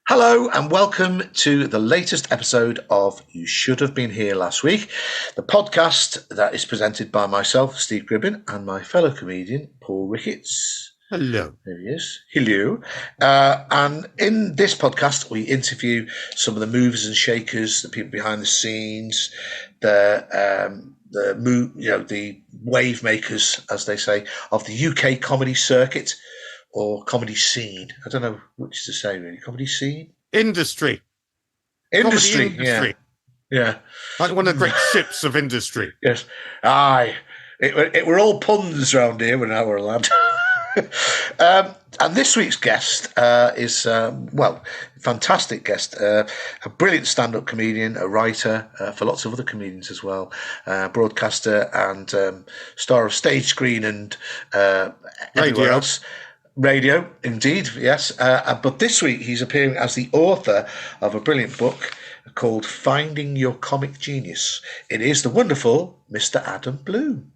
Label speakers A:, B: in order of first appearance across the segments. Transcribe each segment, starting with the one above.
A: Hello and welcome to the latest episode of You Should Have Been Here Last Week, the podcast that is presented by myself, Steve Gribbin, and my fellow comedian, Paul Ricketts.
B: Hello.
A: There he is. Hello. And in this podcast, we interview some of the movers and shakers, the people behind the scenes, the wave makers, as they say, of the UK comedy circuit. Or comedy scene. I don't know which to say, really. Comedy scene?
B: Industry.
A: Industry. Yeah.
B: Like one of the great ships of industry.
A: Yes. Aye. It were all puns round here when I were a lad. And this week's guest is, fantastic guest. A brilliant stand-up comedian, a writer for lots of other comedians as well, broadcaster and star of Stage Screen and everywhere else. Radio, indeed, yes. But this week he's appearing as the author of a brilliant book called Finding Your Comic Genius. It is the wonderful Mr. Adam Bloom.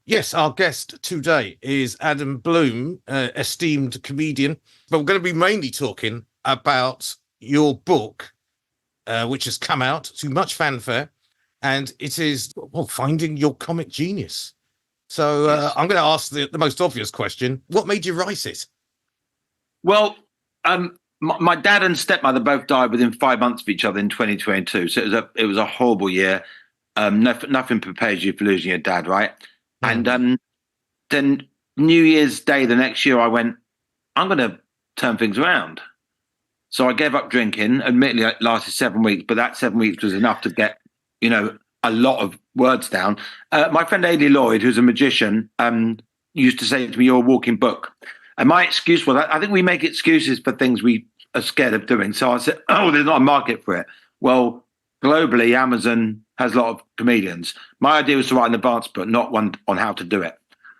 B: Yes, our guest today is Adam Bloom, esteemed comedian. But we're going to be mainly talking about your book, which has come out to much fanfare, and it is Finding Your Comic Genius. So I'm going to ask the most obvious question. What made you write it?
C: Well, my dad and stepmother both died within 5 months of each other in 2022. So it was a horrible year. Nothing prepares you for losing your dad, right? Mm. And then New Year's Day the next year, I went, I'm going to turn things around. So I gave up drinking. Admittedly, it lasted 7 weeks, but that 7 weeks was enough to get, a lot of words down. My friend Aidy Lloyd, who's a magician, used to say to me, "You're a walking book." And my excuse was, I think we make excuses for things we are scared of doing. So I said, there's not a market for it. Well, globally, Amazon has a lot of comedians. My idea was to write an advanced book, not one on how to do it.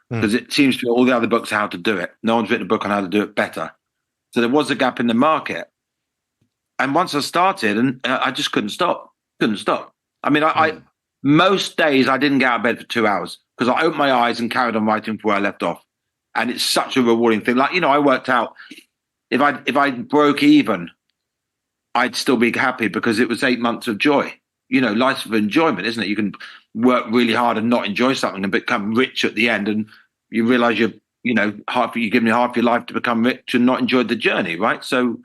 C: Because it seems to be all the other books are how to do it. No one's written a book on how to do it better. So there was a gap in the market. And once I started, and I just couldn't stop. I mean, most days I didn't get out of bed for 2 hours because I opened my eyes and carried on writing from where I left off. And it's such a rewarding thing. Like, I worked out if I broke even, I'd still be happy because it was 8 months of joy. Life's of enjoyment, isn't it? You can work really hard and not enjoy something and become rich at the end. And you realize you're giving half your life to become rich and not enjoy the journey, right? So,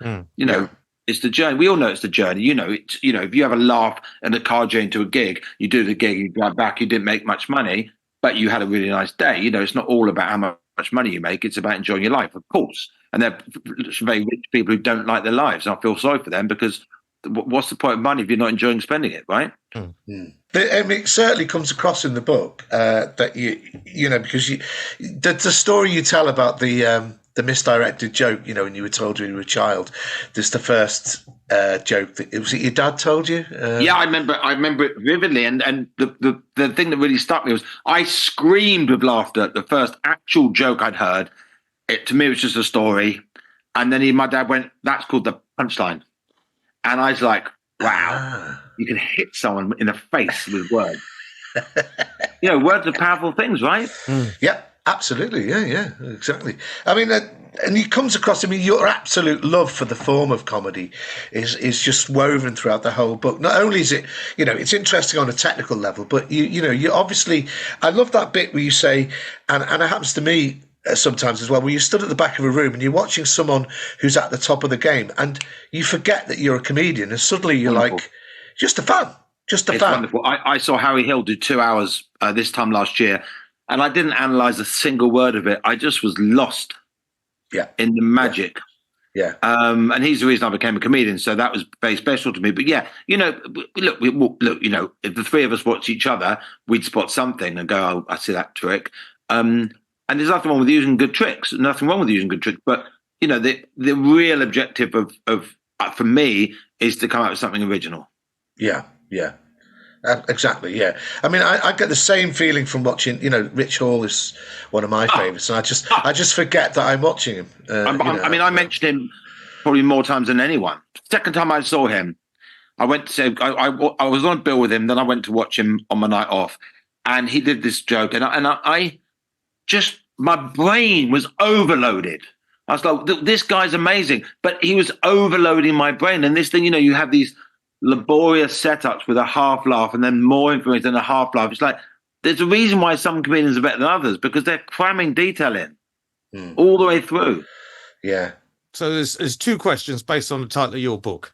C: it's the journey. We all know it's the journey. If you have a laugh and a car journey to a gig, you do the gig, you drive back, you didn't make much money, but you had a really nice day. It's not all about how much money you make. It's about enjoying your life, of course. And there are very rich people who don't like their lives. And I feel sorry for them because what's the point of money if you're not enjoying spending it, right?
A: It certainly comes across in the book that because the story you tell about the misdirected joke, when you were told when you were a child. This is the first joke that was it your dad told you?
C: Yeah, I remember it vividly. And the thing that really stuck me was I screamed with laughter at the first actual joke I'd heard. To me, it was just a story. And then my dad went, "That's called the punchline." And I was like, wow, you can hit someone in the face with words. Words are powerful things, right?
A: Yeah. Absolutely, yeah, exactly. I mean, and it comes across. I mean, your absolute love for the form of comedy is just woven throughout the whole book. Not only is it, it's interesting on a technical level, but you obviously. I love that bit where you say, and it happens to me sometimes as well, where you stood at the back of a room and you're watching someone who's at the top of the game, and you forget that you're a comedian, and suddenly you're
C: wonderful.
A: Like, just a fan. It's
C: wonderful. I saw Harry Hill do 2 hours this time last year. And I didn't analyze a single word of it. I just was lost in the magic.
A: Yeah.
C: And he's the reason I became a comedian. So that was very special to me. But look, if the three of us watch each other, we'd spot something and go, "Oh, I see that trick." And there's nothing wrong with using good tricks. Nothing wrong with using good tricks. But, the real objective of for me is to come out with something original.
A: Yeah. Exactly, yeah. I mean, I get the same feeling from watching. Rich Hall is one of my favourites, and I just forget that I'm watching him.
C: I mentioned him probably more times than anyone. Second time I saw him, I went to say I was on a bill with him. Then I went to watch him on my night off, and he did this joke, and I just my brain was overloaded. I was like, this guy's amazing. But he was overloading my brain. And this thing, you have these laborious setups with a half laugh and then more information than a half laugh. It's like, there's a reason why some comedians are better than others, because they're cramming detail in all the way through.
A: Yeah.
B: So there's two questions based on the title of your book.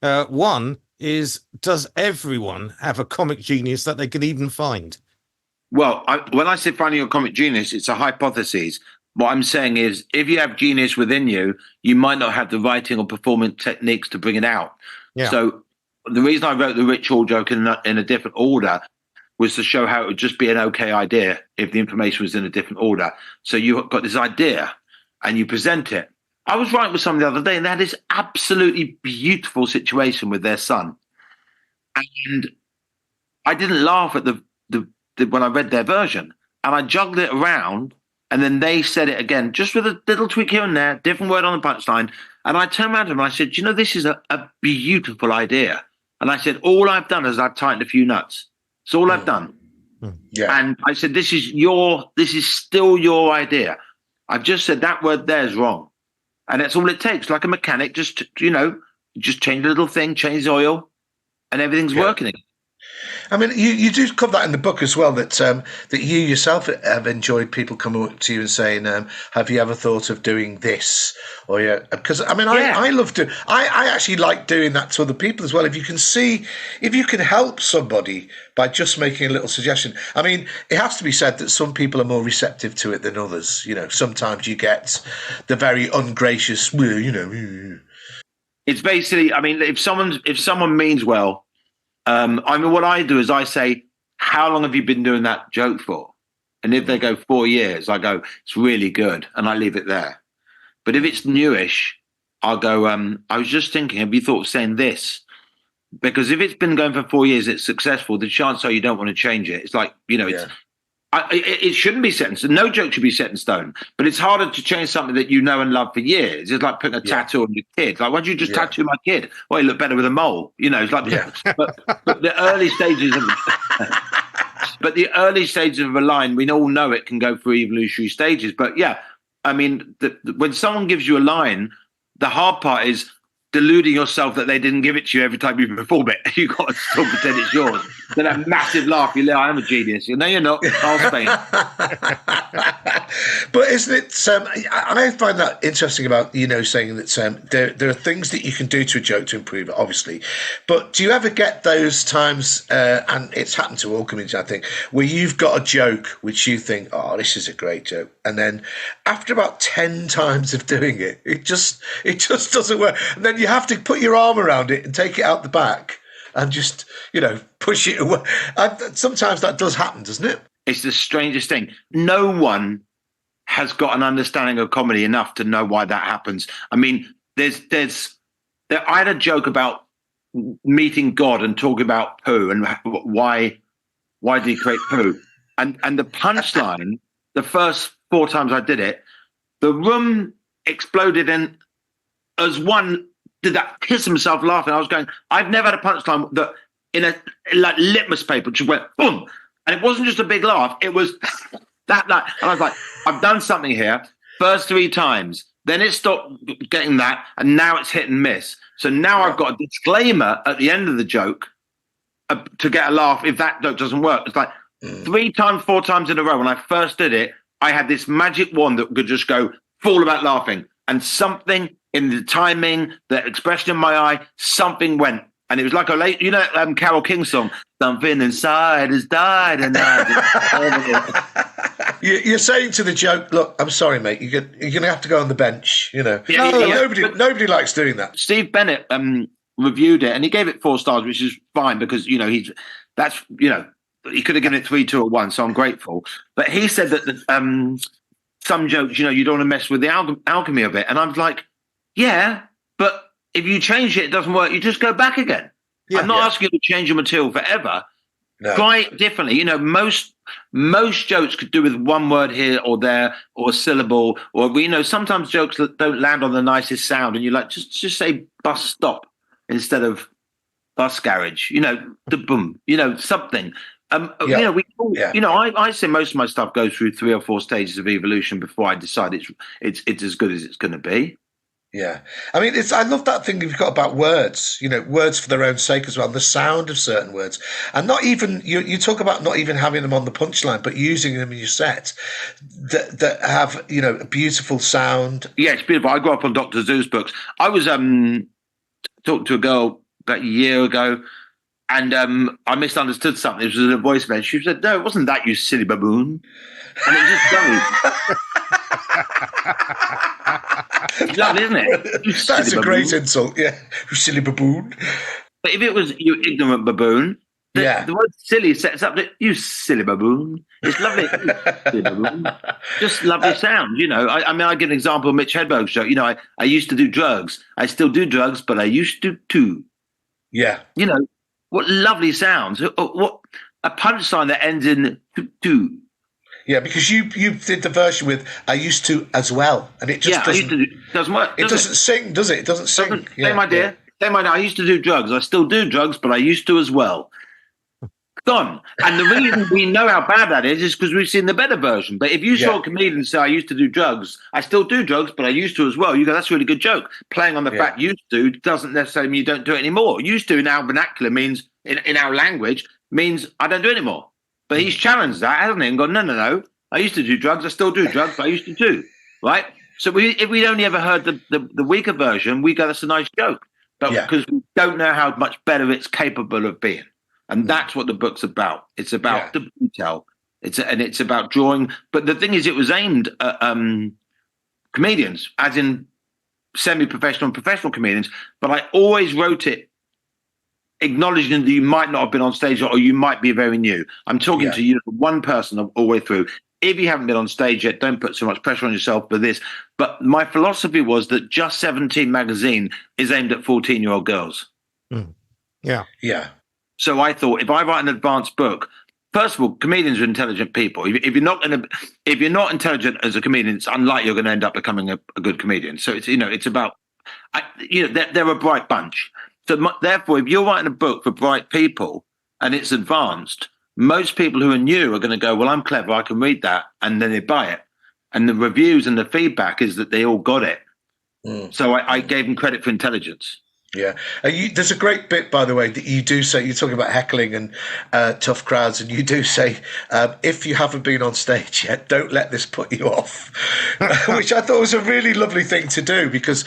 B: One is, does everyone have a comic genius that they can even find?
C: Well, when I say finding your comic genius, it's a hypothesis. What I'm saying is, if you have genius within you, you might not have the writing or performance techniques to bring it out.
B: Yeah.
C: So the reason I wrote the Rich Hall joke in a different order was to show how it would just be an okay idea if the information was in a different order. So you got this idea and you present it. I was writing with someone the other day, and they had this absolutely beautiful situation with their son. And I didn't laugh at the when I read their version, and I juggled it around, and then they said it again, just with a little tweak here and there, different word on the punchline. And I turned around to them and I said, this is a beautiful idea. And I said, all I've done is I've tightened a few nuts. It's all I've done.
A: Yeah.
C: And I said, this is still your idea. I've just said that word there is wrong. And that's all it takes. Like a mechanic, just change a little thing, change the oil, and everything's working again.
A: I mean, you do cover that in the book as well, that that you yourself have enjoyed people coming up to you and saying, have you ever thought of doing this? Or because I mean, I love to. I actually like doing that to other people as well. If you can help somebody by just making a little suggestion. I mean, it has to be said that some people are more receptive to it than others. Sometimes you get the very ungracious,
C: It's basically, I mean, if someone means well. What I do is I say, how long have you been doing that joke for? And if they go 4 years, I go, it's really good. And I leave it there. But if it's newish, I'll go, I was just thinking, have you thought of saying this? Because if it's been going for 4 years, it's successful. The chance are you don't want to change it. It's like, it shouldn't be set in stone. No joke should be set in stone. But it's harder to change something that you know and love for years. It's like putting a tattoo on your kid. Like, why don't you just tattoo my kid? Well, he look better with a mole. It's like, but the early stages of but the early stages of a line, we all know it can go through evolutionary stages. But I mean, when someone gives you a line, the hard part is deluding yourself that they didn't give it to you every time you perform it. You've got to still pretend it's yours. Then that massive laugh, you're like, I am a genius. No, you're not. I'll Spain.
A: But isn't it, I find that interesting about, saying that there are things that you can do to a joke to improve it, obviously. But do you ever get those times, and it's happened to all comedians, I think, where you've got a joke which you think, oh, this is a great joke. And then after about 10 times of doing it, it just doesn't work. And then you have to put your arm around it and take it out the back and just, push it away. And sometimes that does happen, doesn't it?
C: It's the strangest thing. No one has got an understanding of comedy enough to know why that happens. I mean, I had a joke about meeting God and talking about poo and why did he create poo? And the punchline, the first 4 times I did it, the room exploded, and as one did that, piss himself laughing. I was going, I've never had a punchline that in a like litmus paper just went boom, and it wasn't just a big laugh. It was that, and I was like, I've done something here. First 3 times, then it stopped getting that, and now it's hit and miss. So now I've got a disclaimer at the end of the joke to get a laugh if that joke doesn't work. It's like 3 times, 4 times in a row. When I first did it, I had this magic wand that could just go full about laughing, and something in the timing, the expression in my eye, something went. And it was like a Carole King song, something inside has died. And
A: you're saying to the joke, look, I'm sorry, mate, you're going to have to go on the bench. Nobody likes doing that.
C: Steve Bennett reviewed it, and he gave it 4 stars, which is fine because, he could have given it 3, 2, or 1. So I'm grateful. But he said that some jokes, you don't want to mess with the alchemy of it. And I was like, yeah, but if you change it doesn't work, you just go back again. I'm not asking you to change your material forever. No. Try it differently. Most jokes could do with 1 word here or there, or a syllable, or sometimes jokes that don't land on the nicest sound, and you're like, just say bus stop instead of bus garage. The boom. Something.
A: Yeah.
C: You know,
A: Yeah.
C: you know, I say most of my stuff goes through 3 or 4 stages of evolution before I decide it's as good as it's going to be.
A: Yeah, I mean, I love that thing you've got about words. You know, words for their own sake as well. The sound of certain words, and not even you talk about not even having them on the punchline, but using them in your set that have a beautiful sound.
C: Yeah, it's beautiful. I grew up on Dr. Seuss books. I was talking to a girl about a year ago, and I misunderstood something. It was in a voice message. She said, "No, it wasn't that, you silly baboon." And it was just funny. It's lovely, isn't it?
A: That's a great insult. Yeah, you silly baboon.
C: But if it was you ignorant baboon,
A: Yeah.
C: the word silly sets up that you silly baboon. It's lovely. Silly baboon. Just lovely sound, you know. I mean, I give an example of Mitch Hedberg's show. You know, I used to do drugs. I still do drugs, but I used to too.
A: Yeah.
C: You know, what lovely sounds. What a punchline that ends in too.
A: Yeah, because you did the version with "I used to" as well, and it just
C: doesn't work.
A: It doesn't sing, does it? It doesn't sing.
C: Same idea. Same idea. I used to do drugs. I still do drugs, but I used to as well. Gone. And the reason we know how bad that is because we've seen the better version. But if you saw a comedian say, "I used to do drugs," I still do drugs, but I used to as well. You go, that's a really good joke. Playing on the fact used to doesn't necessarily mean you don't do it anymore. Used to in our vernacular means, in our language, means I don't do it anymore. But he's challenged that, hasn't he? And gone, no. I used to do drugs. I still do drugs, but I used to do. Right? So if we'd only ever heard the weaker version, we go, that's a nice joke. But because we don't know how much better it's capable of being. And that's what the book's about. It's about the detail. It's about drawing. But the thing is, it was aimed at comedians, as in semi-professional and professional comedians. But I always wrote it acknowledging that you might not have been on stage or you might be very new. I'm talking to you, one person all the way through. If you haven't been on stage yet, don't put so much pressure on yourself for this. But my philosophy was that Just 17 magazine is aimed at 14-year-old girls.
B: Mm. Yeah.
A: Yeah.
C: So I thought, if I write an advanced book, first of all, comedians are intelligent people. If you're not intelligent as a comedian, it's unlikely you're going to end up becoming a good comedian. So it's about, they're a bright bunch. So therefore, if you're writing a book for bright people and it's advanced, most people who are new are going to go, well, I'm clever, I can read that, and then they buy it. And the reviews and the feedback is that they all got it. Mm. So I gave them credit for intelligence.
A: Yeah. There's a great bit, by the way, that you do say, you're talking about heckling and tough crowds, and you do say, if you haven't been on stage yet, don't let this put you off, which I thought was a really lovely thing to do, because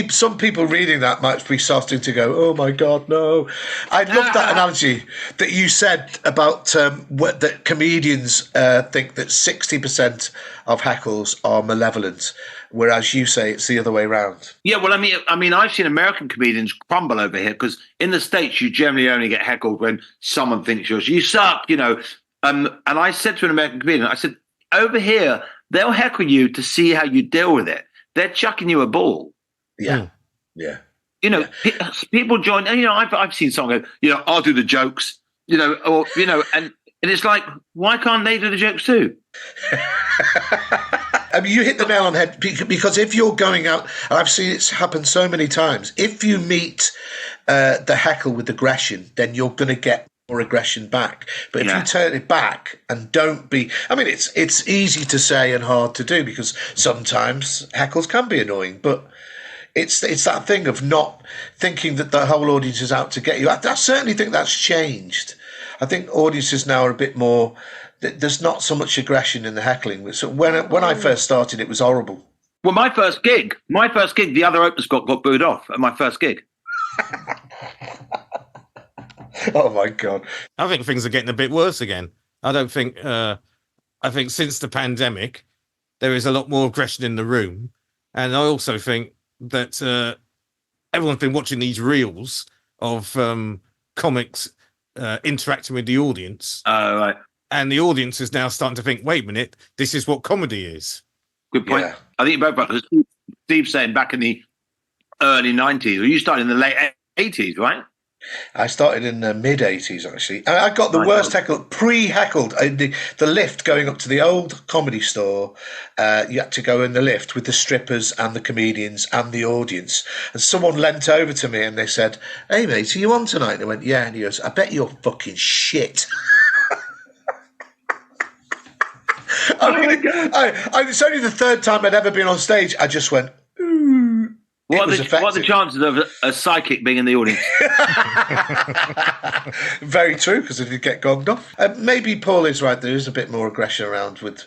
A: some people reading that might be starting to go, oh my God, no. I love that analogy that you said about that comedians think that 60% of heckles are malevolent, whereas you say it's the other way around.
C: Yeah, well, I mean, I've seen American comedians crumble over here, because in the States you generally only get heckled when someone thinks you suck, you know. And I said to an American comedian, I said, over here they'll heckle you to see how you deal with it. They're chucking you a ball.
A: Yeah, yeah.
C: You know, people join, and I've seen someone go, I'll do the jokes, or and it's like, why can't they do the jokes too?
A: I mean, you hit the nail on the head, because if you're going out, and I've seen it happen so many times, if you meet the heckle with aggression, then you're going to get more aggression back. But if you turn it back and don't be, I mean, it's easy to say and hard to do, because sometimes heckles can be annoying, but it's that thing of not thinking that the whole audience is out to get you. I certainly think that's changed. I think audiences now are a bit more. There's not so much aggression in the heckling. So when I first started, it was horrible.
C: Well, my first gig, the other openers got booed off at my first gig.
A: Oh my God!
B: I think things are getting a bit worse again. I think since the pandemic, there is a lot more aggression in the room, and I also think that everyone's been watching these reels of comics interacting with the audience.
C: Right.
B: And the audience is now starting to think, wait a minute, this is what comedy is.
C: Good point.
A: Yeah.
C: I think both, because Steve's saying back in the early 90s, or you started in the late 80s, right?
A: I started in the mid 80s, actually. I got the worst heckled, pre-heckled. The lift going up to the old Comedy Store, you had to go in the lift with the strippers and the comedians and the audience. And someone leant over to me and they said, hey, mate, are you on tonight? And I went, yeah. And he goes, I bet you're fucking shit. It's only the third time I'd ever been on stage. I just went, ooh.
C: What are the chances of a psychic being in the audience?
A: Very true, because if you get gonged off. Maybe Paul is right. There is a bit more aggression around with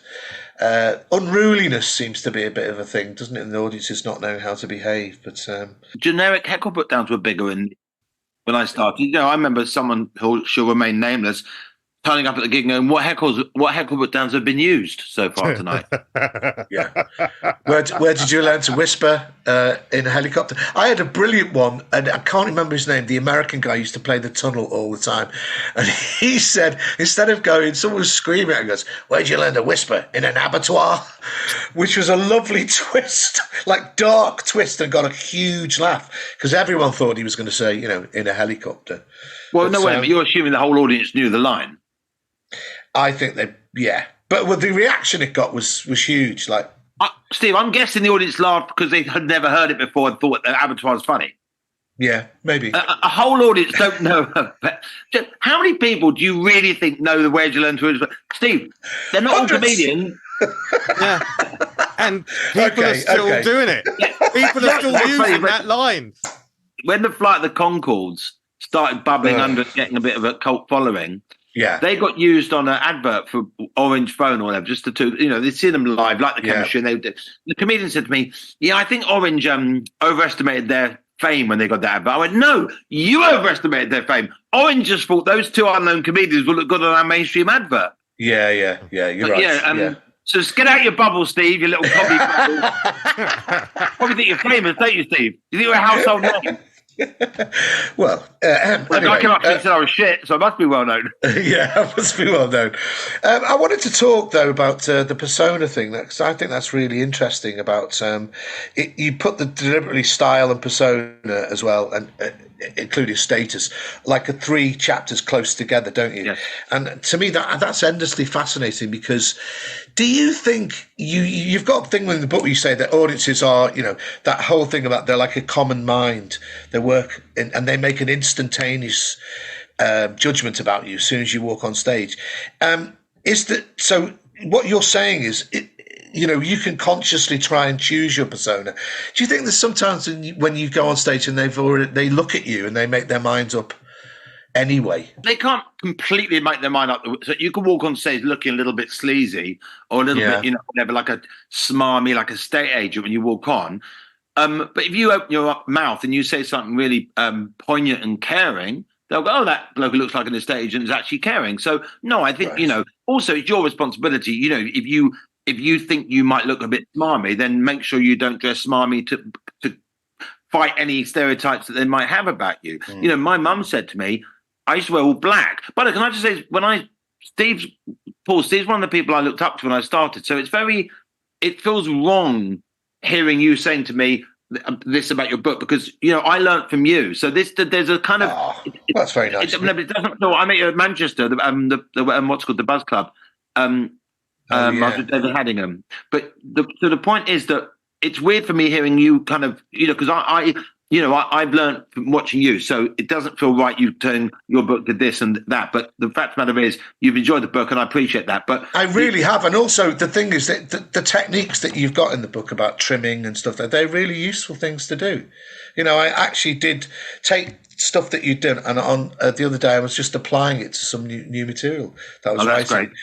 A: unruliness seems to be a bit of a thing, doesn't it? In the audience is not knowing how to behave. But
C: generic heckle put downs were bigger when I started. I remember someone who shall remain nameless turning up at the gig and going, what heckle put downs have been used so far tonight?
A: Yeah. Where did you learn to whisper in a helicopter? I had a brilliant one, and I can't remember his name. The American guy used to play the tunnel all the time. And he said, instead of going, someone was screaming and goes, where did you learn to whisper? In an abattoir? Which was a lovely twist, like dark twist, and got a huge laugh because everyone thought he was going to say, in a helicopter.
C: Well, no, wait, but you're assuming the whole audience knew the line.
A: I think but with the reaction it got was huge. Like,
C: Steve, I'm guessing the audience laughed because they had never heard it before and thought that Avatar was funny.
A: Yeah, maybe.
C: A whole audience don't know. How many people do you really think know the Where Did You Learn to Whisper? Steve, they're not all comedians.
B: Yeah. And people are still doing it. People are still using that line.
C: When the Flight of the Conchords started bubbling under, getting a bit of a cult following, they got used on an advert for Orange Phone or whatever, just the two, they'd seen them live, like the chemistry, and the comedian said to me, I think Orange overestimated their fame when they got that advert. I went, no, you overestimated their fame. Orange just thought those two unknown comedians would look good on our mainstream advert.
A: Yeah, you're right.
C: So just get out your bubble, Steve, your little comedy bubble. Probably think you're famous, don't you, Steve? You think you're a household name?
A: Well,
C: anyway, I came up and said I was shit, so I must be well known.
A: Yeah, I must be well known. I wanted to talk though about the persona thing, because I think that's really interesting. About you put the deliberately style and persona as well, and including status, like 3 chapters close together, don't you?
C: Yes.
A: And to me, that's endlessly fascinating because. Do you think you've got a thing in the book where you say that audiences are, that whole thing about they're like a common mind, they work and they make an instantaneous judgment about you as soon as you walk on stage. So what you're saying is, you can consciously try and choose your persona. Do you think there's sometimes when you go on stage and they look at you and they make their minds up anyway?
C: They can't completely make their mind up. So you can walk on stage looking a little bit sleazy or a little bit, whatever, like a smarmy, like a state agent when you walk on. But if you open your mouth and you say something really poignant and caring, they'll go, oh, that bloke who looks like an estate agent is actually caring. So, no, I think, also it's your responsibility. If you think you might look a bit smarmy, then make sure you don't dress smarmy to fight any stereotypes that they might have about you. My mum said to me, I used to wear all black. But can I just say, Steve's one of the people I looked up to when I started. So it feels wrong hearing you saying to me this about your book because, I learned from you. So there's a kind of...
A: that's very nice.
C: It doesn't... No, I met you at Manchester, the what's called the Buzz Club. I was with David Haddingham. But the point is that it's weird for me hearing you kind of, because I've learned from watching you, so it doesn't feel right you turn your book to this and that. But the fact of the matter is, you've enjoyed the book, and I appreciate that. But
A: I really have, and also the thing is that the techniques that you've got in the book about trimming and stuff, they're really useful things to do. I actually did take stuff that you'd done, and on the other day I was just applying it to some new material that I was writing.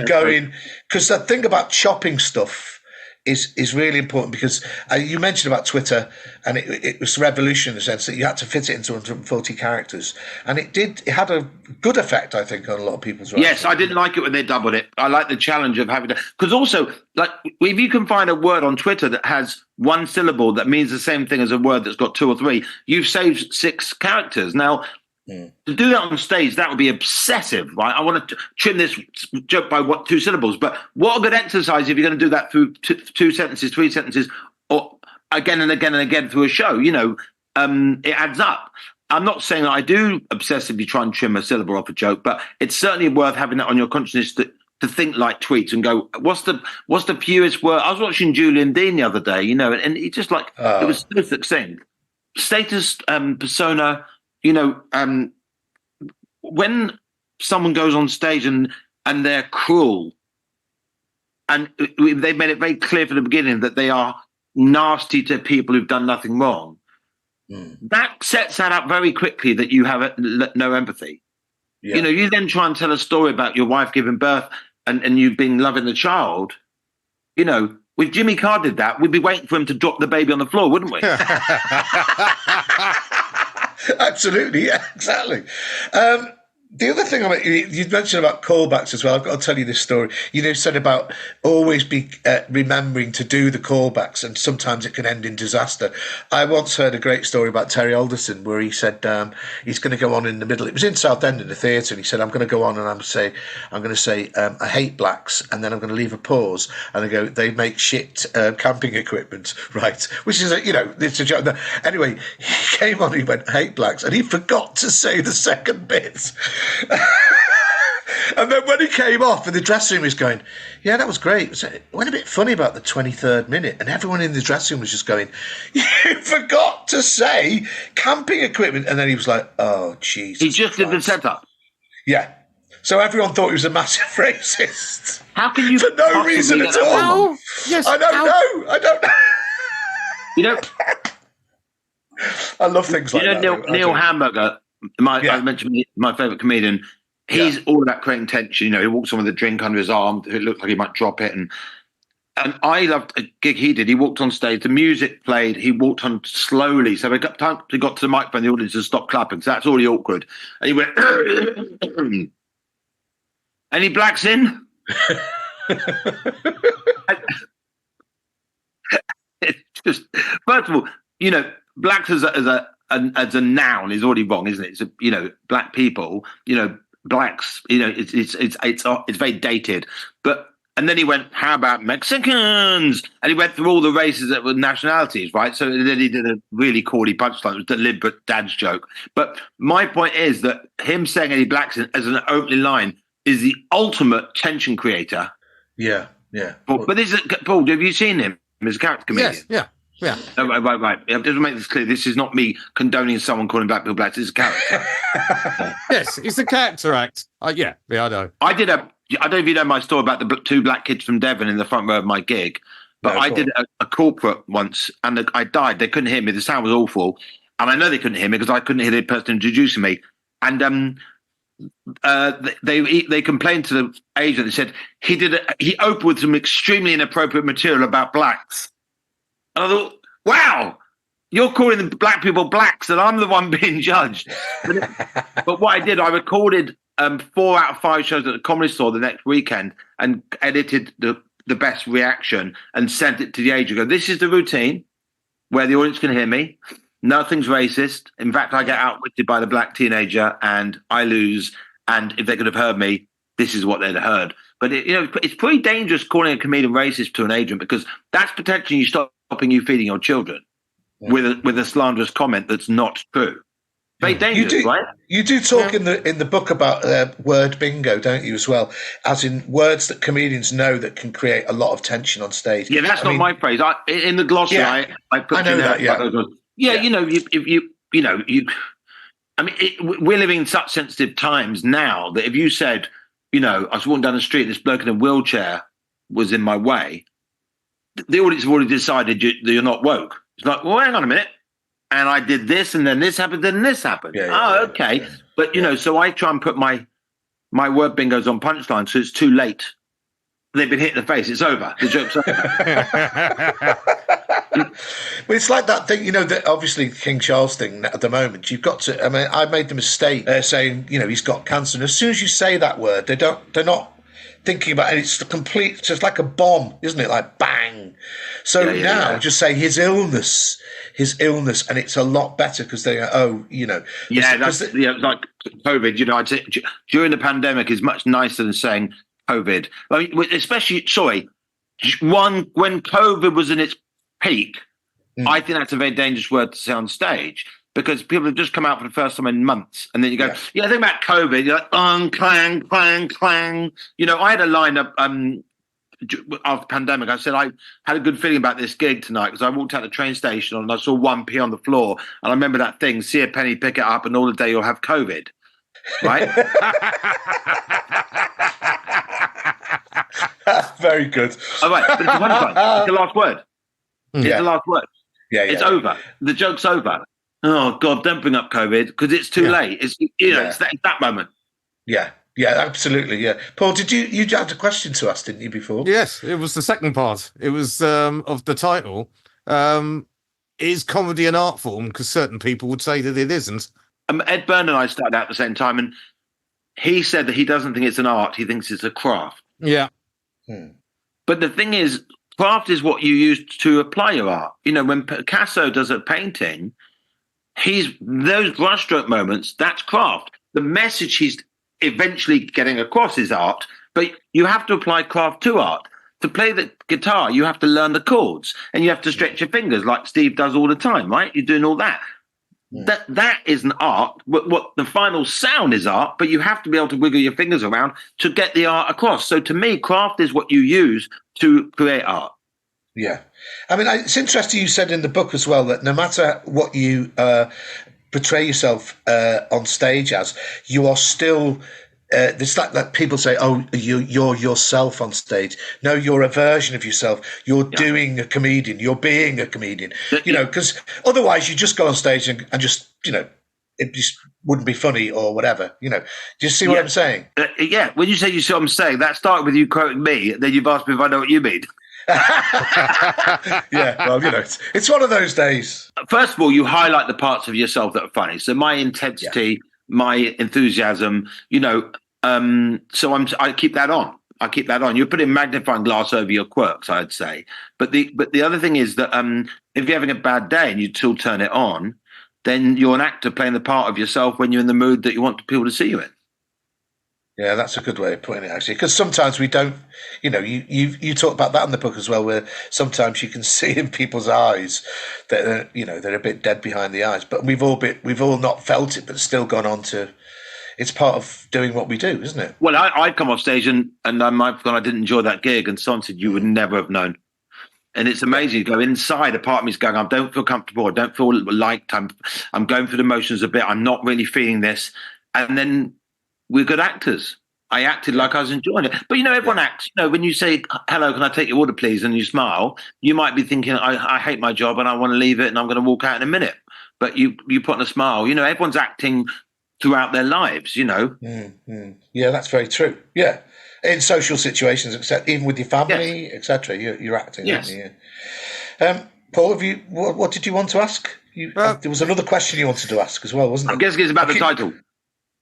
A: Great. Because the thing about chopping stuff is really important because you mentioned about Twitter and it was revolution in the sense that you had to fit it into 140 characters and it had a good effect, I think, on a lot of people's writing.
C: Yes, I didn't like it when they doubled it. I like the challenge of having to, because also, like, if you can find a word on Twitter that has 1 syllable that means the same thing as a word that's got 2 or 3, you've saved 6 characters. Now, to do that on stage, that would be obsessive, right? I want to trim this joke by 2 syllables. But what a good exercise if you're going to do that through 2 sentences, 3 sentences, or again and again and again through a show. It adds up. I'm not saying that I do obsessively try and trim a syllable off a joke, but it's certainly worth having that on your consciousness to think like tweets and go, what's the fewest word? I was watching Julian Dean the other day, and he just it was so succinct. Status, persona. When someone goes on stage and they're cruel, and they made it very clear from the beginning that they are nasty to people who've done nothing wrong. That sets that up very quickly that you have no empathy.
A: Yeah.
C: You know, you then try and tell a story about your wife giving birth and you've been loving the child. You know, if Jimmy Carr did that, we'd be waiting for him to drop the baby on the floor, wouldn't we?
A: Absolutely, yeah, exactly. The other thing you mentioned about callbacks as well. I've got to tell you this story. You said about always be remembering to do the callbacks, and sometimes it can end in disaster. I once heard a great story about Terry Alderson where he said he's going to go on in the middle. It was in Southend in the theatre, and he said, "I'm going to go on and I'm going to say I hate blacks, and then I'm going to leave a pause and I go, they make shit camping equipment, right?" Which is it's a joke. Anyway, he came on, he went, "I hate blacks," and he forgot to say the second bit. And then when he came off in the dressing room, he's going, "Yeah, that was great. It went a bit funny about the 23rd minute." And everyone in the dressing room was just going, "You forgot to say camping equipment." And then he was like, "Oh, Jesus."
C: He just did the setup.
A: Yeah. So everyone thought he was a massive racist.
C: How can you?
A: For no reason at all.
B: Yes.
A: I don't know.
C: You know,
A: I love things like that.
C: Neil Hamburger, I mentioned my favourite comedian. He's all about creating tension. You know, he walks on with a drink under his arm. It looked like he might drop it. And I loved a gig he did. He walked on stage. The music played. He walked on slowly. So by the time he got to the microphone, the audience had stopped clapping. So that's already awkward. And he went, "Any blacks in?" It's just, first of all, blacks as a noun is already wrong, isn't it? It's black people, blacks, it's very dated. And then he went, "How about Mexicans?" And he went through all the races that were nationalities, right? So then he did a really corny punchline. It was a deliberate dad's joke. But my point is that him saying "any blacks" as an opening line is the ultimate tension creator.
A: Yeah.
C: But Paul, have you seen him as a character comedian?
B: Yes, yeah.
C: Oh, right. Just to make this clear, this is not me condoning someone calling black people blacks. This is a character.
B: Yes, it's a character act. Yeah, I know.
C: I don't know if you know my story about the two black kids from Devon in the front row of my gig, but I did a corporate once and I died. They couldn't hear me. The sound was awful. And I know they couldn't hear me because I couldn't hear the person introducing me. And they complained to the agent. They said he opened with some extremely inappropriate material about blacks. And I thought, wow, you're calling the black people blacks, and I'm the one being judged. But what I did, I recorded 4 out of 5 shows at the Comedy Store the next weekend and edited the best reaction and sent it to the agent. Go, "This is the routine where the audience can hear me. Nothing's racist. In fact, I get outwitted by the black teenager and I lose. And if they could have heard me, this is what they'd have heard." But it's pretty dangerous calling a comedian racist to an agent, because that's potentially stopping you feeding your children with a slanderous comment that's not true. Very dangerous, right?
A: You do talk in the book about word bingo, don't you, as well? As in words that comedians know that can create a lot of tension on stage.
C: Yeah, that's not my phrase. In the glossary, I put.
A: I know that.
C: I mean, we're living in such sensitive times now that if you said, I was walking down the street, this bloke in a wheelchair was in my way, the audience have already decided that you're not woke. It's like, well, hang on a minute. And I did this, and then this happened, then this happened. Okay. Yeah. But, so I try and put my word bingos on punchline, so it's too late. They've been hit in the face. It's over. The joke's over.
A: Well, it's like that thing, that obviously King Charles thing at the moment. You've got to. I mean, I made the mistake saying, he's got cancer. And as soon as you say that word, they're not thinking about it. It's the complete. It's like a bomb, isn't it? Like bang. So just say his illness, and it's a lot better because they go,
C: like COVID. I'd say during the pandemic is much nicer than saying COVID. I mean, especially when COVID was in its peak, I think that's a very dangerous word to say on stage, because people have just come out for the first time in months, and then you go, think about COVID, you're like, clang, clang, clang. I had a line up after the pandemic. I said I had a good feeling about this gig tonight because I walked out the train station and I saw 1p on the floor, and I remember that thing, see a penny, pick it up, and all the day you'll have COVID, right?
A: Very good.
C: All right, but it's a punchline. It's the last word. It's
A: Yeah.
C: the last word.
A: Yeah,
C: It's over. The joke's over. Oh God, don't bring up COVID because it's too late. It's it's that moment.
A: Yeah, absolutely. Yeah, Paul, did you had a question to ask, didn't you, before?
B: Yes, it was the second part. It was of the title. Is comedy an art form? Because certain people would say that it isn't.
C: Ed Byrne and I started out at the same time, and he said that he doesn't think it's an art. He thinks it's a craft.
B: Yeah.
C: But the thing is, craft is what you use to apply your art. You know, when Picasso does a painting, those brushstroke moments, that's craft. The message he's eventually getting across is art, but you have to apply craft to art. To play the guitar, you have to learn the chords and you have to stretch your fingers like Steve does all the time, right? You're doing all that. That isn't art. What the final sound is art, but you have to be able to wiggle your fingers around to get the art across. So to me, craft is what you use to create art.
A: Yeah. I mean, it's interesting you said in the book as well that no matter what you portray yourself on stage as, you are still... it's like that people say, oh, you're yourself on stage. No, you're a version of yourself. You're doing a comedian. You're being a comedian. You know, because otherwise you just go on stage and just, you know, it just wouldn't be funny or whatever. You know, do you see what I'm saying?
C: Yeah. When you say you see what I'm saying, that started with you quoting me. Then you've asked me if I know what you mean.
A: Yeah, well, you know, it's one of those days.
C: First of all, you highlight the parts of yourself that are funny. So my intensity, my enthusiasm, you know, so I keep that on. You're putting a magnifying glass over your quirks, I'd say. But the other thing is that if you're having a bad day and you still turn it on, then you're an actor playing the part of yourself when you're in the mood that you want people to see you in.
A: Yeah, that's a good way of putting it, actually. Because sometimes we don't, you know, you talk about that in the book as well, where sometimes you can see in people's eyes that they're a bit dead behind the eyes. But we've all not felt it, but still gone on to. It's part of doing what we do, isn't it?
C: Well, I'd come off stage and I might have gone, I didn't enjoy that gig, and someone said you would never have known. And it's amazing. You go inside, a part of me's going, I don't feel comfortable. I don't feel liked. I'm going through the motions a bit. I'm not really feeling this. And then we're good actors. I acted like I was enjoying it. But, you know, everyone acts. You know, when you say, hello, can I take your order, please? And you smile, you might be thinking, I hate my job and I want to leave it and I'm going to walk out in a minute. But you put on a smile. You know, everyone's acting throughout their lives, you know.
A: Yeah, that's very true. Yeah. In social situations, even with your family, etc., you're acting.
C: Yes.
A: Aren't you? Paul, what did you want to ask? There was another question you wanted to ask as well, wasn't there?
C: I'm guessing it's about the title.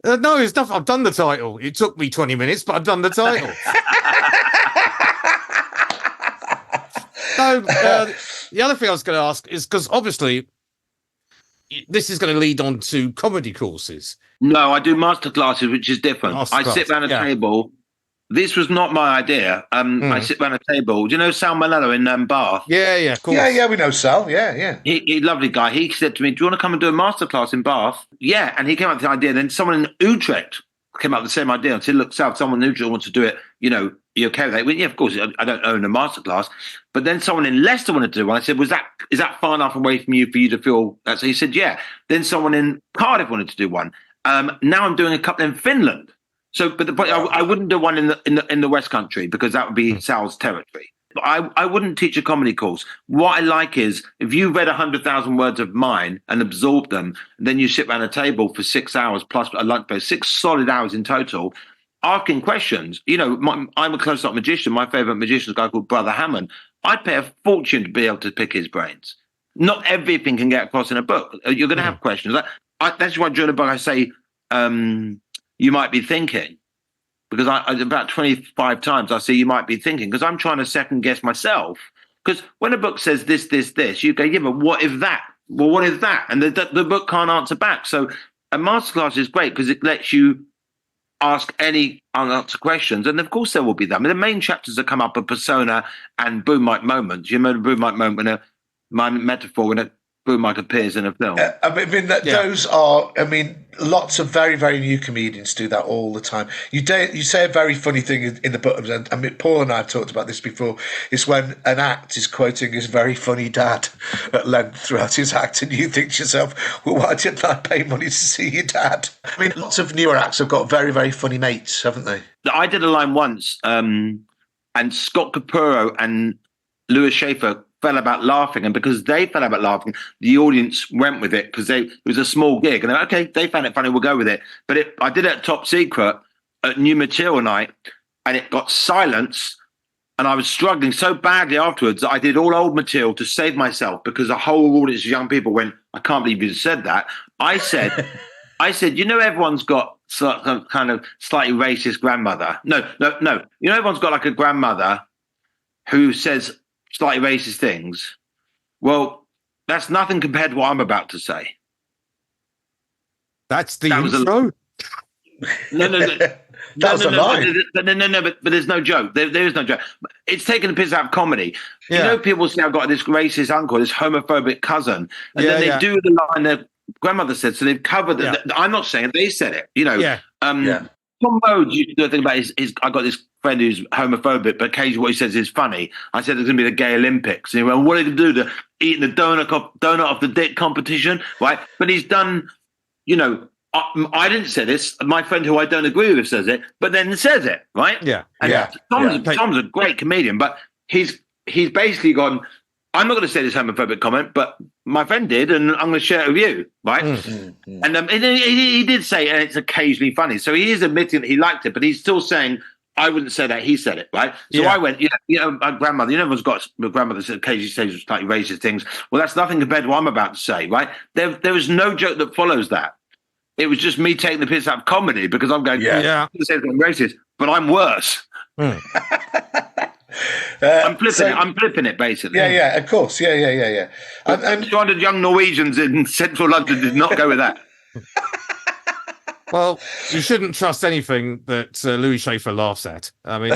B: No, it's not. I've done the title. It took me 20 minutes, but I've done the title. So the other thing I was going to ask is because obviously this is going to lead on to comedy courses.
C: No, I do masterclasses, which is different. I sit around a table. This was not my idea. I sit around a table. Do you know Sal Manello in Bath?
B: Yeah, of course.
A: Yeah, we know Sal. Yeah.
C: He lovely guy. He said to me, do you want to come and do a masterclass in Bath? Yeah, and he came up with the idea. Then someone in Utrecht came up with the same idea and said, look, Sal, someone in Utrecht wants to do it. You know, you okay with that? Well, yeah, of course. I don't own a masterclass. But then someone in Leicester wanted to do one. I said, is that far enough away from you for you to feel that? So he said, yeah. Then someone in Cardiff wanted to do one. Now I'm doing a couple in Finland. So, but the point, I wouldn't do one in the West Country because that would be Sal's territory. But I wouldn't teach a comedy course. What I like is if you read 100,000 words of mine and absorbed them, and then you sit around a table for 6 hours plus a lunch break, 6 solid hours in total, asking questions. You know, I'm a close-up magician. My favorite magician is a guy called Brother Hammond. I'd pay a fortune to be able to pick his brains. Not everything can get across in a book. You're going to have questions. That's why during the book I say, you might be thinking, because I about 25 times I say you might be thinking, because I'm trying to second guess myself. Because when a book says this, you go, yeah, but what if that? Well, what if that? And the book can't answer back. So a masterclass is great because it lets you ask any unanswered questions. And of course there will be them. I mean, the main chapters that come up are persona and boom mic moments. You remember boom mic moment when my metaphor when a boom mic appears in a film.
A: Those are. I mean, lots of very, very new comedians do that all the time. You say a very funny thing in the book. I mean, Paul and I have talked about this before. Is when an act is quoting his very funny dad at length throughout his act, and you think to yourself, "Well, why didn't I pay money to see your dad?" I mean, lots of newer acts have got very, very funny mates, haven't they?
C: I did a line once and Scott Capurro and Lewis Schaefer fell about laughing, and because they fell about laughing, the audience went with it because it was a small gig, and they went, okay, they found it funny, we'll go with it. But I did it at Top Secret at New Material Night, and it got silence, and I was struggling so badly afterwards that I did all old material to save myself because the whole audience of young people went, I can't believe you said that. I said, everyone's got some kind of slightly racist grandmother. No. Everyone's got like a grandmother who says slightly racist things. Well, that's nothing compared to what I'm about to say.
B: That's the intro.
C: No.
A: That was a lie.
C: But there's no joke. There is no joke. It's taking the piss out of comedy.
B: Yeah.
C: People say I've got this racist uncle, this homophobic cousin, and then they do the line their grandmother said. So they've covered it. I'm not saying it. They said it. Tom Rhodes used to do a thing about his. I got this friend who's homophobic, but occasionally what he says is funny. I said there's going to be the Gay Olympics, and he went, "What are you going to do? Eating the donut of the dick competition, right?" But he's done. I didn't say this. My friend who I don't agree with says it, but then says it, right?
B: Yeah.
C: And Tom's a great comedian, but he's basically gone, I'm not going to say this homophobic comment, but my friend did, and I'm going to share it with you, right? Mm-hmm. And he did say, and it's occasionally funny. So he is admitting that he liked it, but he's still saying, I wouldn't say that. He said it, right? So I went, my grandmother, everyone's got a grandmother that occasionally says slightly racist things. Well, that's nothing compared to what I'm about to say, right? There is no joke that follows that. It was just me taking the piss out of comedy because I'm going, I'm racist, but I'm worse. I'm flipping it, basically.
A: Yeah, of course. Yeah.
C: And 200 young Norwegians in central London did not go with that.
B: Well, you shouldn't trust anything that Louis Schaefer laughs at. I mean,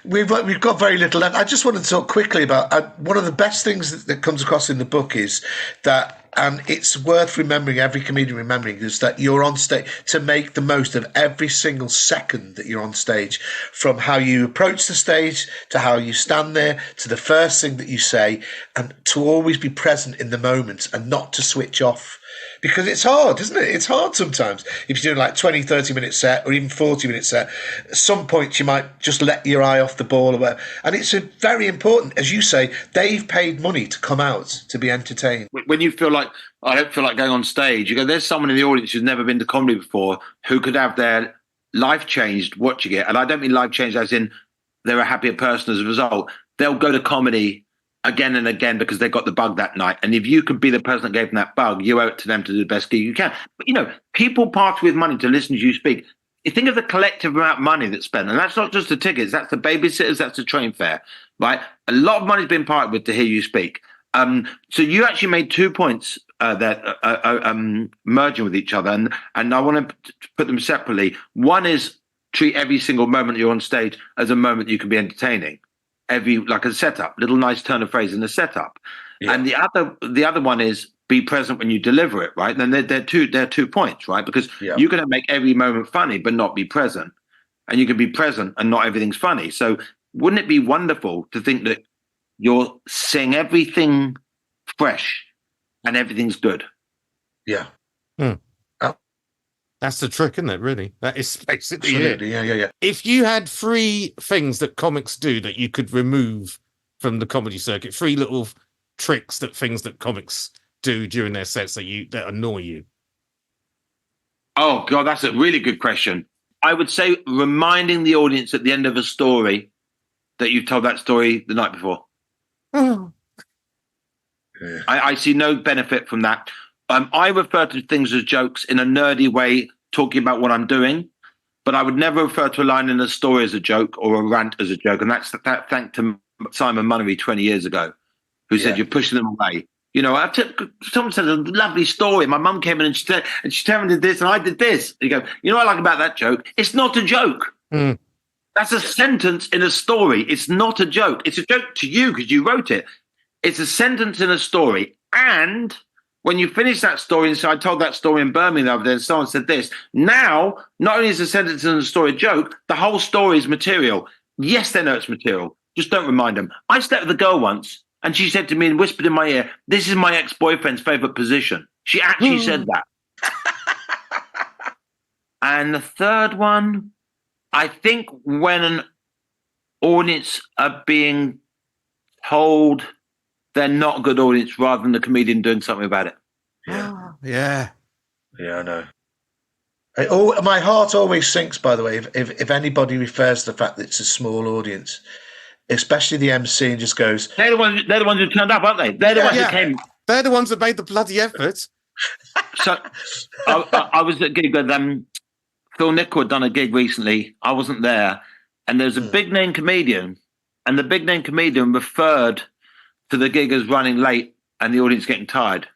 A: we've got very little left. I just want to talk quickly about one of the best things that comes across in the book is that, and it's worth remembering, every comedian remembering, is that you're on stage to make the most of every single second that you're on stage, from how you approach the stage to how you stand there to the first thing that you say, and to always be present in the moment and not to switch off. Because it's hard, isn't it? It's hard sometimes. If you're doing like 20, 30-minute set or even 40-minute set, at some point you might just let your eye off the ball or whatever. And it's very important, as you say, they've paid money to come out to be entertained.
C: When you feel like, I don't feel like going on stage, you go, there's someone in the audience who's never been to comedy before who could have their life changed watching it. And I don't mean life changed as in they're a happier person as a result. They'll go to comedy again and again because they got the bug that night. And if you could be the person that gave them that bug, you owe it to them to do the best gig you can. But, people part with money to listen to you speak. You think of the collective amount of money that's spent, and that's not just the tickets, that's the babysitters, that's the train fare, right? A lot of money's been parted with to hear you speak. So you actually made 2 points that merging with each other, and I want to put them separately. One is treat every single moment you're on stage as a moment you can be entertaining. Like a setup, little nice turn of phrase in the setup. Yeah. And the other one is be present when you deliver it, right? And they're 2 points, right? Because you're going to make every moment funny, but not be present. And you can be present and not everything's funny. So wouldn't it be wonderful to think that you're seeing everything fresh and everything's good?
A: Yeah.
B: That's the trick, isn't it, really? That is basically it.
A: Yeah.
B: If you had 3 things that comics do that you could remove from the comedy circuit, 3 little tricks things that comics do during their sets that annoy you.
C: Oh, God, that's a really good question. I would say reminding the audience at the end of a story that you've told that story the night before.
B: Oh.
C: Yeah. I see no benefit from that. I refer to things as jokes in a nerdy way, talking about what I'm doing, but I would never refer to a line in a story as a joke or a rant as a joke. And that's thanks to Simon Munnery 20 years ago, who said you're pushing them away. Someone said a lovely story. My mum came in and she told me this and I did this. And you go, what I like about that joke? It's not a joke.
B: Mm.
C: That's a sentence in a story. It's not a joke. It's a joke to you because you wrote it. It's a sentence in a story. And when you finish that story, and so I told that story in Birmingham the other day, and someone said this. Now, not only is the sentence in the story a joke, the whole story is material. Yes, they know it's material. Just don't remind them. I slept with a girl once, and she said to me and whispered in my ear, "This is my ex-boyfriend's favorite position." She actually said that. And the third one, I think when an audience are being told they're not a good audience rather than the comedian doing something about it.
A: Yeah.
B: Yeah.
A: Yeah, I know. My heart always sinks, by the way, if anybody refers to the fact that it's a small audience, especially the MC, and just goes,
C: They're the ones who turned up, aren't they? They're the ones who came.
B: They're the ones that made the bloody effort.
C: So I was at a gig with Phil Nichol had done a gig recently. I wasn't there. And there's a big name comedian, and the big name comedian referred to the gig as running late and the audience getting tired.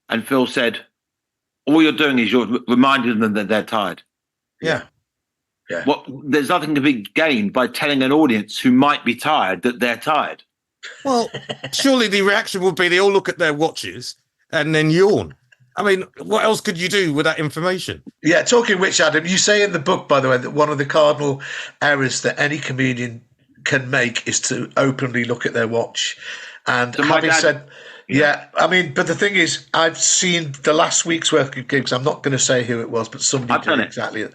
C: And Phil said, all you're doing is you're reminding them that they're tired.
B: Yeah.
A: Yeah.
C: There's nothing to be gained by telling an audience who might be tired that they're tired.
B: Well, surely the reaction would be they all look at their watches and then yawn. I mean, what else could you do with that information?
A: Yeah, talking which, Adam, you say in the book, by the way, that one of the cardinal errors that any comedian can make is to openly look at their watch. And
C: So
A: having said, yeah, I mean, but the thing is, I've seen the last week's work of gigs. I'm not going to say who it was, but somebody
C: I've
A: did
C: done it.
A: exactly it.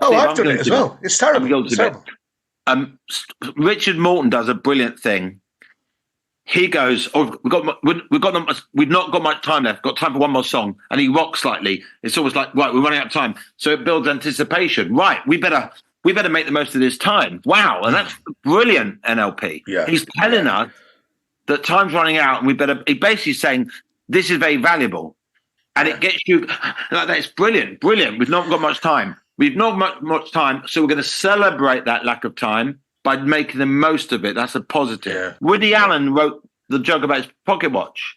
C: Oh,
A: I've done it as well. It's terrible.
C: I'm guilty
A: It's
C: of it.
A: terrible.
C: Richard Morton does a brilliant thing. He goes, "Oh, we've not got much time left. Got time for one more song." And he rocks slightly. It's always like, right, we're running out of time, so it builds anticipation. Right, we better make the most of this time. Wow, and that's brilliant. NLP.
A: Yeah.
C: He's telling us that time's running out, and He's basically saying this is very valuable, and it gets you like that. It's brilliant. We've not got much time. We've not much time, so we're going to celebrate that lack of time by making the most of it. That's a positive.
A: Yeah.
C: Woody Allen wrote the joke about his pocket watch.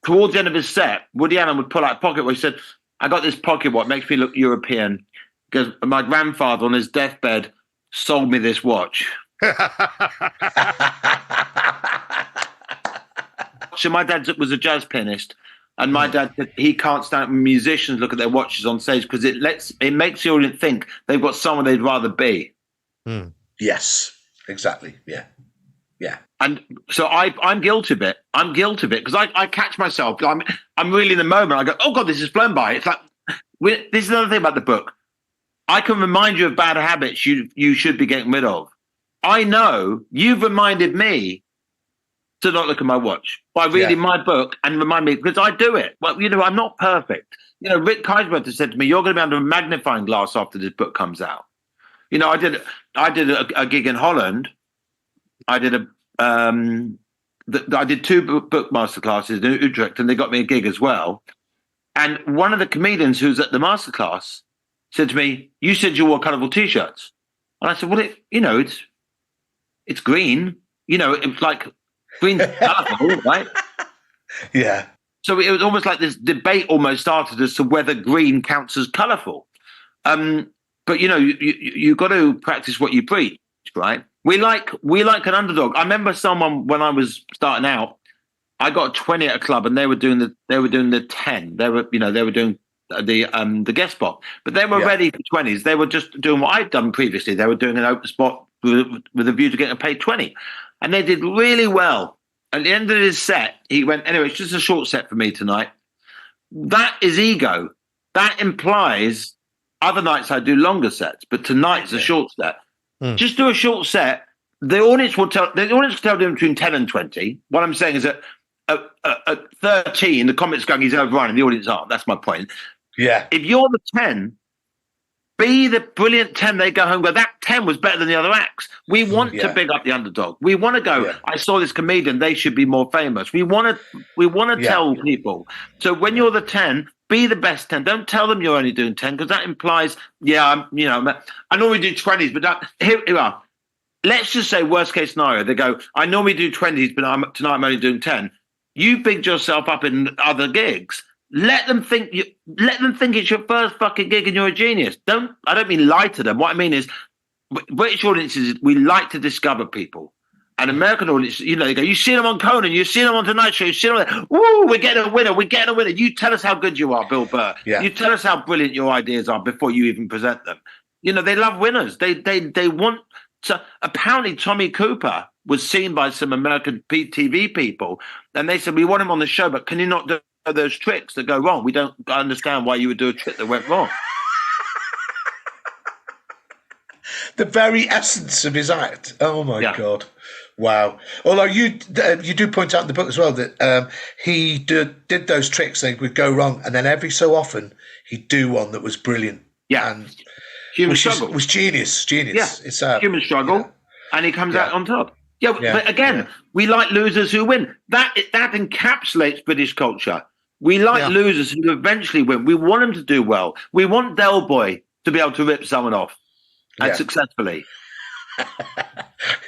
C: Towards the end of his set, Woody Allen would pull out a pocket watch. He said, I got this pocket watch, makes me look European, because my grandfather on his deathbed sold me this watch. So my dad was a jazz pianist, and my dad said he can't stand when musicians look at their watches on stage because it makes the audience think they've got someone they'd rather be.
A: Yes, exactly. Yeah. Yeah.
C: And so I'm guilty of it. Because I catch myself. I'm really in the moment. I go, oh God, this has flown by. It's like this is another thing about the book. I can remind you of bad habits you should be getting rid of. I know you've reminded me to not look at my watch by reading my book and remind me, because I do it. Well, I'm not perfect. Rick Keisberg has said to me, you're going to be under a magnifying glass after this book comes out. I did a gig in Holland. I did I did 2 book masterclasses in Utrecht, and they got me a gig as well. And one of the comedians who's at the masterclass said to me, "You said you wore colourful T-shirts," and I said, "Well, it's green. It's like green's colourful, right?"
A: Yeah.
C: So it was almost like this debate almost started as to whether green counts as colourful. But you got to practice what you preach, right? We like an underdog. I remember someone when I was starting out, I got a 20 at a club, and they were doing the 10. They were doing the guest spot, but they were ready for 20s. They were just doing what I'd done previously. They were doing an open spot with a view to getting paid 20, and they did really well. At the end of his set, he went, "Anyway, it's just a short set for me tonight." That is ego. That implies other nights I do longer sets, but tonight's a short set. Just do a short set. The audience will tell them between 10 and 20. What I'm saying is that at 13, the comic's going, he's overrunning, the audience aren't. That's my point.
A: Yeah.
C: If you're the 10, be the brilliant 10. They go home and go, that 10 was better than the other acts. We want to big up the underdog. We want to go, I saw this comedian, they should be more famous. We want to tell people. So when you're the 10, be the best 10. Don't tell them you're only doing 10, because that implies, I normally do 20s, but here we are. Let's just say worst case scenario. They go, I normally do 20s, but tonight I'm only doing 10. You bigged yourself up in other gigs. Let them think it's your first fucking gig and you're a genius. I don't mean lie to them. What I mean is, British audiences, we like to discover people. And American audiences, they go, you see them on Conan, you see them on Tonight Show, you see them on, woo, we're getting a winner. You tell us how good you are, Bill Burr. Yeah. You tell us how brilliant your ideas are before you even present them. They love winners. They want to. Apparently, Tommy Cooper was seen by some American TV people, and they said, we want him on the show, but can you not do those tricks that go wrong? We don't understand why you would do a trick that went wrong.
A: the very essence of his act. Oh my
C: Yeah.
A: God. Wow. Although you do point out in the book as well that he did those tricks, they would go wrong, and then every so often he'd do one that was brilliant.
C: Yeah.
A: And
C: Human
A: which
C: struggle.
A: was genius.
C: Yeah.
A: It's
C: Human struggle,
A: yeah.
C: and he comes
A: Yeah.
C: out on top. Yeah,
A: Yeah,
C: but again,
A: yeah.
C: we like losers who win. That encapsulates British culture. We like losers who eventually win. We want them to do well. We want Del Boy to be able to rip someone off and successfully.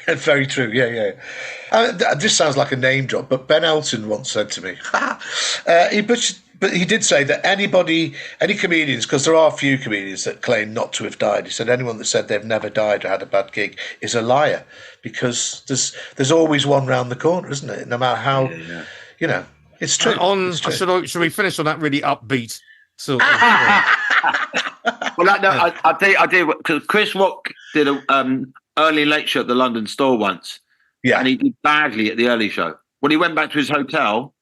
A: Very true. Yeah. This sounds like a name drop, but Ben Elton once said to me, but he did say that any comedians, because there are a few comedians that claim not to have died. He said anyone that said they've never died or had a bad gig is a liar, because there's always one round the corner, isn't it? No matter how, it's true. It's true.
B: Should we finish on that really upbeat sort of
C: Well, I'll tell you, because Chris Rock did a early late show at the London Store once, and he did badly at the early show. When he went back to his hotel,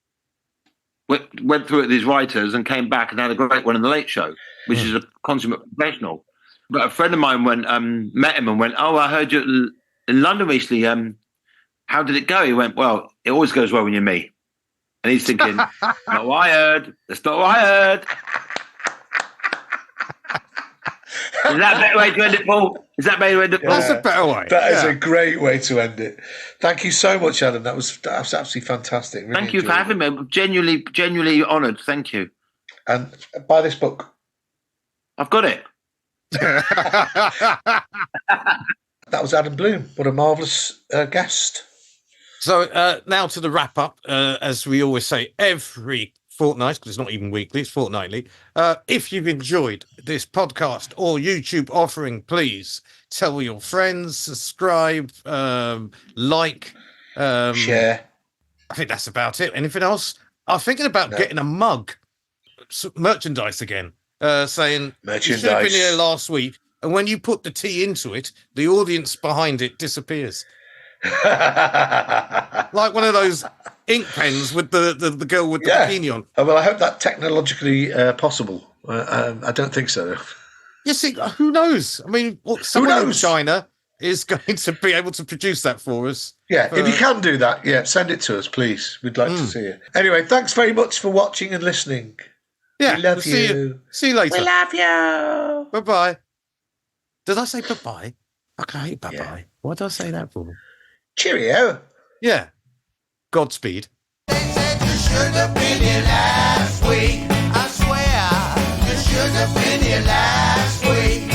C: went through it with his writers, and came back and had a great one in the late show, which is a consummate professional. But a friend of mine met him and went, "Oh, I heard you in London recently. How did it go?" He went, "Well, it always goes well when you're me." And he's thinking, "Not what I heard. That's not what I heard." Is that a better way to end it, Paul? Is that a better way to end it, Paul?
B: That's a better way.
A: That is a great way to end it. Thank you so much, Adam. That was absolutely fantastic. Really
C: Thank you for having me. I'm genuinely honoured. Thank you.
A: And buy this book.
C: I've got it.
A: That was Adam Bloom. What a marvellous guest.
B: So now to the wrap up, as we always say every fortnight, because it's not even weekly, it's fortnightly. If you've enjoyed this podcast or YouTube offering, please tell your friends, subscribe, like,
A: share.
B: I think that's about it. Anything else? I'm thinking about getting a mug, merchandise again, saying
A: merchandise.
B: You should have been here last week, and when you put the tea into it, the audience behind it disappears. Like one of those ink pens with the girl with the bikini on.
A: Oh, well, I hope that's technologically possible. I don't think so.
B: You see, who knows? I mean, someone in China is going to be able to produce that for us.
A: Yeah, if you can do that, send it to us, please. We'd like to see it. Anyway, thanks very much for watching and listening.
B: Yeah,
A: we love you.
B: See you later.
A: We love you.
B: Bye-bye. Did I say bye-bye? I hate bye-bye.
A: Yeah.
B: What did I say that for?
A: Cheerio.
B: Yeah. Godspeed.
D: They said you should have been here last week. I swear you should have been here last week.